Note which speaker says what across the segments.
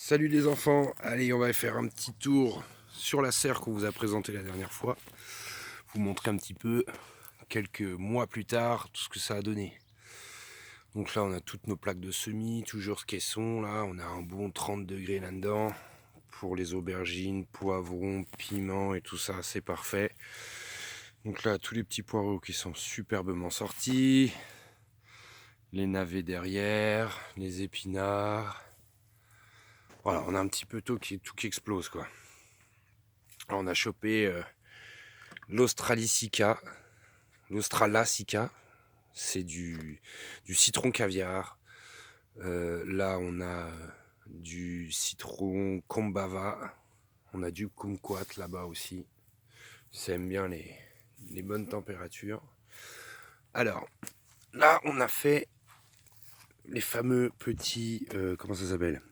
Speaker 1: Salut les enfants, allez on va faire un petit tour sur la serre qu'on vous a présentée la dernière fois. Vous montrer un petit peu, quelques mois plus tard, tout ce que ça a donné. Donc là on a toutes nos plaques de semis, toujours ce caisson, là on a un bon 30 degrés là-dedans. Pour les aubergines, poivrons, piments et tout ça, c'est parfait. Donc là tous les petits poireaux qui sont superbement sortis. Les navets derrière, les épinards. Voilà, on a un petit peu tout qui explose quoi. Alors, on a chopé l'Australisica, c'est du citron caviar. Là, on a du citron Kombava, on a du kumquat là-bas aussi. Ça aime bien les bonnes températures. Alors, là, on a fait les fameux petits, comment ça s'appelle?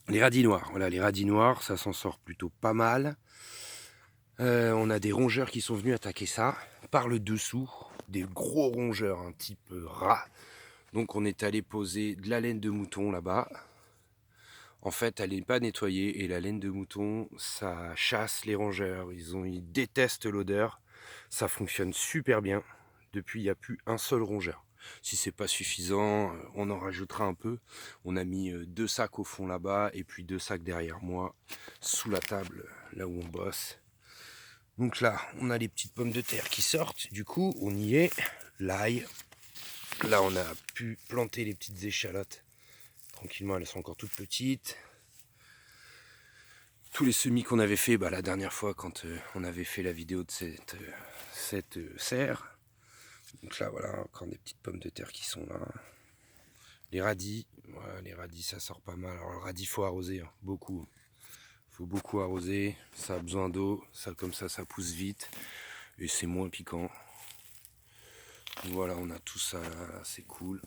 Speaker 1: Les radis noirs. Voilà, les radis noirs, ça s'en sort plutôt pas mal. On a des rongeurs qui sont venus attaquer ça par le dessous, des gros rongeurs, un type rat. Donc on est allé poser de la laine de mouton là-bas. En fait, elle n'est pas nettoyée et la laine de mouton, ça chasse les rongeurs. Ils détestent l'odeur. Ça fonctionne super bien. Depuis, il n'y a plus un seul rongeur. Si c'est pas suffisant, on en rajoutera un peu. On a mis 2 sacs au fond là-bas et puis 2 sacs derrière moi, sous la table, là où on bosse. Donc là, on a les petites pommes de terre qui sortent. Du coup, on y est. L'ail. Là, on a pu planter les petites échalotes. Tranquillement, elles sont encore toutes petites. Tous les semis qu'on avait fait la dernière fois quand on avait fait la vidéo de cette serre. Donc là, voilà, encore des petites pommes de terre qui sont là. Les radis. Voilà, les radis, ça sort pas mal. Alors, le radis, il faut arroser, hein, beaucoup. Il faut beaucoup arroser. Ça a besoin d'eau. Ça, comme ça pousse vite. Et c'est moins piquant. Voilà, on a tout ça là, c'est cool.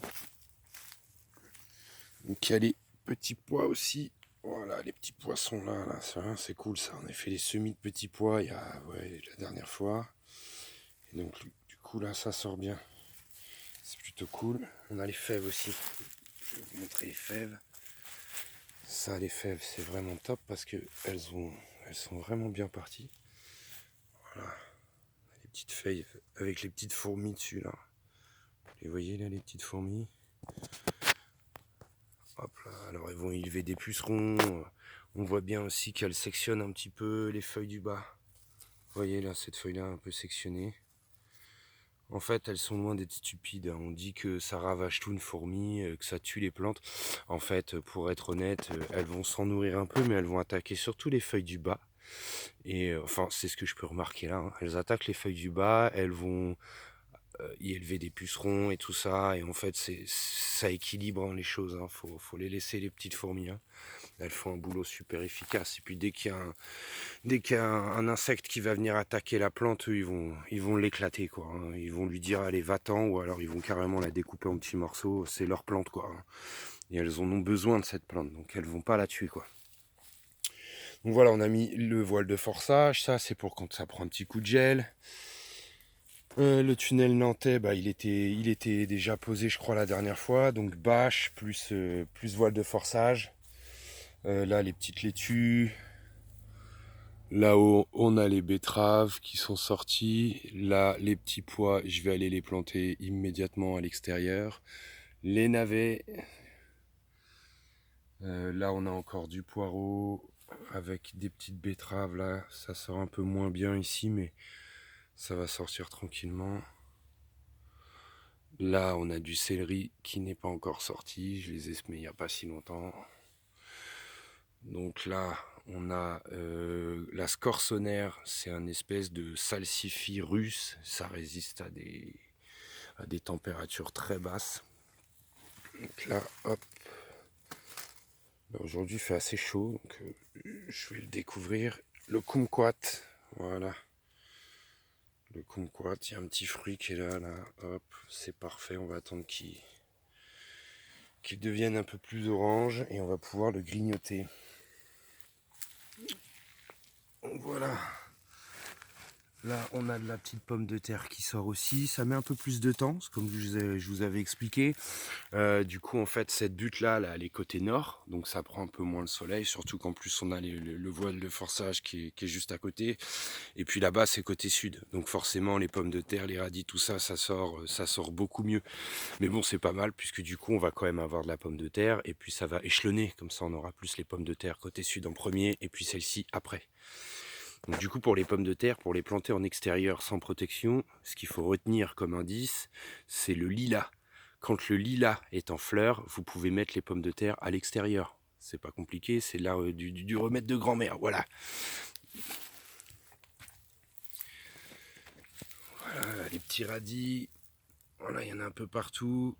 Speaker 1: Donc il y a les petits pois aussi. Voilà, les petits pois sont là, c'est cool ça. On a fait les semis de petits pois il y a la dernière fois. Et donc du coup là ça sort bien. C'est plutôt cool. On a les fèves aussi. Je vais vous montrer les fèves. Ça, les fèves, c'est vraiment top parce que elles sont vraiment bien parties. Voilà. Les petites feuilles avec les petites fourmis dessus là. Vous les voyez là, les petites fourmis. Hop là, alors elles vont élever des pucerons. On voit bien aussi qu'elles sectionnent un petit peu les feuilles du bas. Vous voyez là, cette feuille-là un peu sectionnée. En fait, elles sont loin d'être stupides. On dit que ça ravage tout une fourmi, que ça tue les plantes. En fait, pour être honnête, elles vont s'en nourrir un peu, mais elles vont attaquer surtout les feuilles du bas. Et enfin, c'est ce que je peux remarquer là, hein. Elles attaquent les feuilles du bas, elles vont y élever des pucerons et tout ça. Et en fait, ça équilibre hein, les choses. Hein. Faut les laisser, les petites fourmis. Hein. Elles font un boulot super efficace. Et puis dès qu'il y a un insecte qui va venir attaquer la plante, eux, ils vont l'éclater, quoi. Hein. Ils vont lui dire allez va-t'en, ou alors ils vont carrément la découper en petits morceaux. C'est leur plante, quoi. Hein. Et elles en ont besoin de cette plante, donc elles vont pas la tuer, quoi. Donc voilà, on a mis le voile de forçage. Ça, c'est pour quand ça prend un petit coup de gel. Le tunnel nantais, il était déjà posé, je crois, la dernière fois. Donc bâche plus voile de forçage. Là, les petites laitues. Là-haut, on a les betteraves qui sont sorties. Là, les petits pois, je vais aller les planter immédiatement à l'extérieur. Les navets. Là, on a encore du poireau avec des petites betteraves. Là, ça sort un peu moins bien ici, mais ça va sortir tranquillement. Là, on a du céleri qui n'est pas encore sorti. Je les ai semés il n'y a pas si longtemps. Donc là, on a la scorsonère, c'est un espèce de salsifis russe. Ça résiste à des températures très basses. Donc là, hop. Aujourd'hui, il fait assez chaud, donc je vais le découvrir. Le kumquat, voilà. Le kumquat, il y a un petit fruit qui est là. Hop, c'est parfait. On va attendre qu'il devienne un peu plus orange et on va pouvoir le grignoter. Voilà. Là, on a de la petite pomme de terre qui sort aussi. Ça met un peu plus de temps, comme je vous avais expliqué. Du coup, en fait, cette butte-là, là, elle est côté nord, donc ça prend un peu moins le soleil, surtout qu'en plus, on a le voile de forçage qui est juste à côté. Et puis là-bas, c'est côté sud. Donc forcément, les pommes de terre, les radis, tout ça, ça sort beaucoup mieux. Mais bon, c'est pas mal, puisque du coup, on va quand même avoir de la pomme de terre, et puis ça va échelonner. Comme ça, on aura plus les pommes de terre côté sud en premier, et puis celle-ci après. Donc du coup, pour les pommes de terre, pour les planter en extérieur sans protection, ce qu'il faut retenir comme indice, c'est le lilas. Quand le lilas est en fleur, vous pouvez mettre les pommes de terre à l'extérieur. C'est pas compliqué, c'est là du remède de grand-mère, voilà. Voilà, les petits radis, voilà, il y en a un peu partout.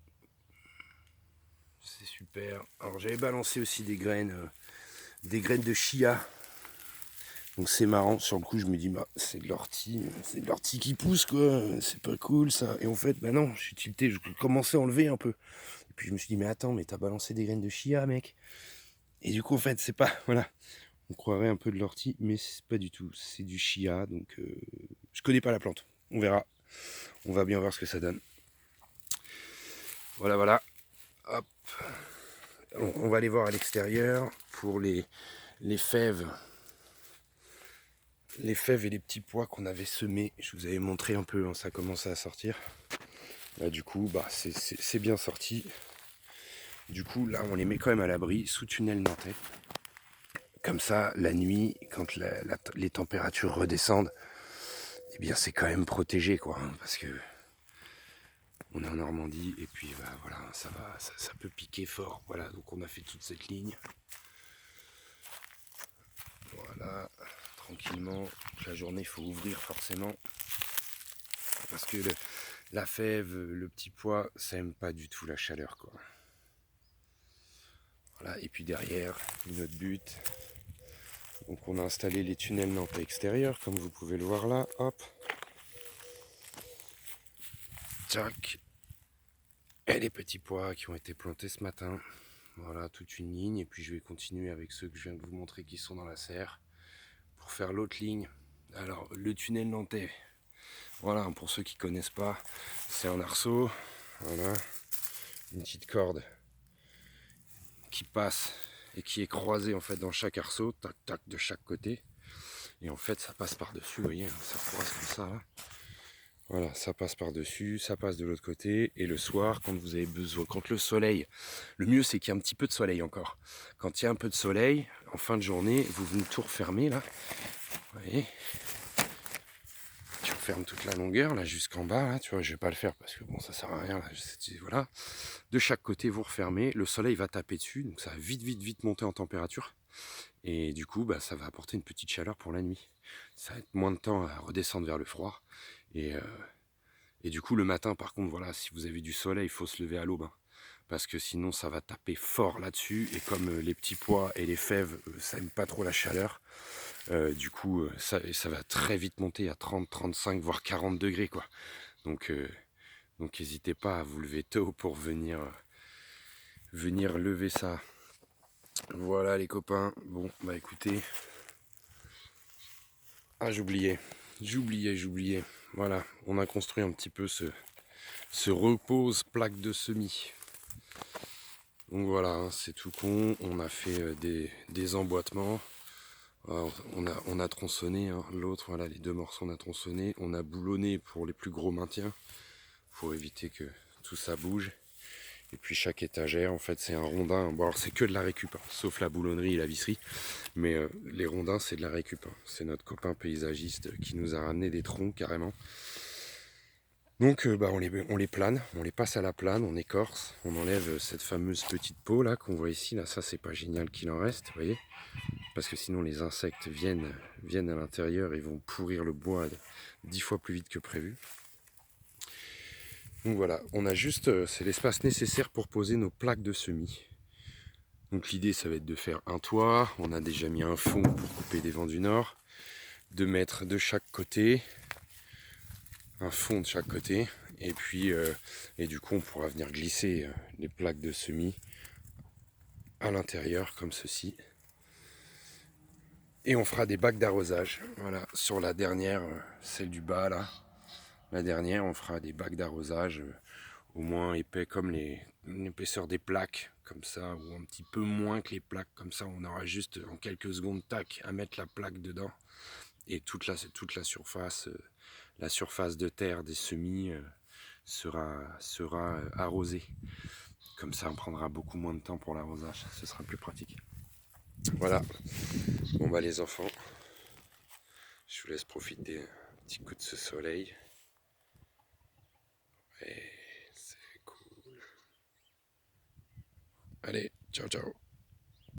Speaker 1: C'est super. Alors j'avais balancé aussi des graines de chia. Donc c'est marrant, sur le coup je me dis bah c'est de l'ortie qui pousse quoi, c'est pas cool ça. Et en fait bah non, je suis tilté, je commençais à enlever un peu. Et puis je me suis dit mais attends, mais t'as balancé des graines de chia mec. Et du coup en fait c'est pas, voilà, on croirait un peu de l'ortie, mais c'est pas du tout, c'est du chia, donc je connais pas la plante, on verra, on va bien voir ce que ça donne. Voilà voilà, hop, on va aller voir à l'extérieur pour les fèves. Les fèves et les petits pois qu'on avait semés, je vous avais montré un peu, hein, ça commençait à sortir. Là, du coup, bah, c'est bien sorti. Du coup, là, on les met quand même à l'abri, sous tunnel nantais. Comme ça, la nuit, quand les températures redescendent, eh bien, c'est quand même protégé, quoi. Hein, parce que on est en Normandie, et puis, bah, voilà, ça peut piquer fort. Voilà, donc on a fait toute cette ligne. Voilà, tranquillement. La journée, il faut ouvrir forcément. Parce que la fève, le petit pois, ça aime pas du tout la chaleur, quoi. Voilà, et puis derrière, une autre butte. Donc on a installé les tunnels nantais extérieurs, comme vous pouvez le voir là. Hop. Tchac. Et les petits pois qui ont été plantés ce matin. Voilà, toute une ligne. Et puis je vais continuer avec ceux que je viens de vous montrer qui sont dans la serre. Pour faire l'autre ligne. Alors, le tunnel nantais. Voilà, pour ceux qui ne connaissent pas, c'est un arceau. Voilà. Une petite corde qui passe et qui est croisée en fait dans chaque arceau. Tac, tac, de chaque côté. Et en fait, ça passe par-dessus, vous voyez, ça croise comme ça. Là. Voilà, ça passe par-dessus, ça passe de l'autre côté. Et le soir, quand vous avez besoin, quand le soleil, le mieux c'est qu'il y ait un petit peu de soleil encore. Quand il y a un peu de soleil, en fin de journée, vous venez tout refermer là. Vous voyez, tu refermes toute la longueur là jusqu'en bas. Là, tu vois, je vais pas le faire parce que bon, ça sert à rien. Là, voilà. De chaque côté, vous refermez. Le soleil va taper dessus, donc ça va vite, vite, vite monter en température. Et du coup, bah, ça va apporter une petite chaleur pour la nuit. Ça va être moins de temps à redescendre vers le froid. Et du coup, le matin, par contre, voilà, si vous avez du soleil, il faut se lever à l'aube. Hein, parce que sinon, ça va taper fort là-dessus. Et comme les petits pois et les fèves, ça n'aime pas trop la chaleur, du coup, ça va très vite monter à 30, 35, voire 40 degrés. Quoi. Donc n'hésitez pas à vous lever tôt pour venir lever ça. Voilà les copains. Bon, bah écoutez. Ah, j'oubliais. Voilà, on a construit un petit peu ce repose plaque de semis. Donc voilà, hein, c'est tout con. On a fait des emboîtements. On a tronçonné. Hein, l'autre, voilà, les deux morceaux, on a tronçonné. On a boulonné pour les plus gros maintiens. Pour éviter que tout ça bouge. Et puis chaque étagère, en fait, c'est un rondin. Bon, alors c'est que de la récup, hein, sauf la boulonnerie et la visserie. Mais les rondins, c'est de la récup. Hein. C'est notre copain paysagiste qui nous a ramené des troncs carrément. Donc bah, on les plane, on les passe à la plane, on écorce, on enlève cette fameuse petite peau là qu'on voit ici. Là, ça c'est pas génial qu'il en reste, vous voyez, parce que sinon les insectes viennent à l'intérieur et vont pourrir le bois 10 fois plus vite que prévu. Donc voilà, on a juste, c'est l'espace nécessaire pour poser nos plaques de semis. Donc l'idée ça va être de faire un toit, on a déjà mis un fond pour couper des vents du nord, de mettre de chaque côté, un fond de chaque côté, et puis et du coup on pourra venir glisser les plaques de semis à l'intérieur comme ceci. Et on fera des bacs d'arrosage. Voilà, sur la dernière, celle du bas là, la dernière, on fera des bacs d'arrosage au moins épais comme l'épaisseur des plaques, comme ça, ou un petit peu moins que les plaques, comme ça on aura juste en quelques secondes, tac, à mettre la plaque dedans. Et toute la surface de terre des semis sera arrosée. Comme ça on prendra beaucoup moins de temps pour l'arrosage, ce sera plus pratique. Voilà, bon bah les enfants, je vous laisse profiter un petit coup de ce soleil. Et c'est cool. Allez, ciao ciao.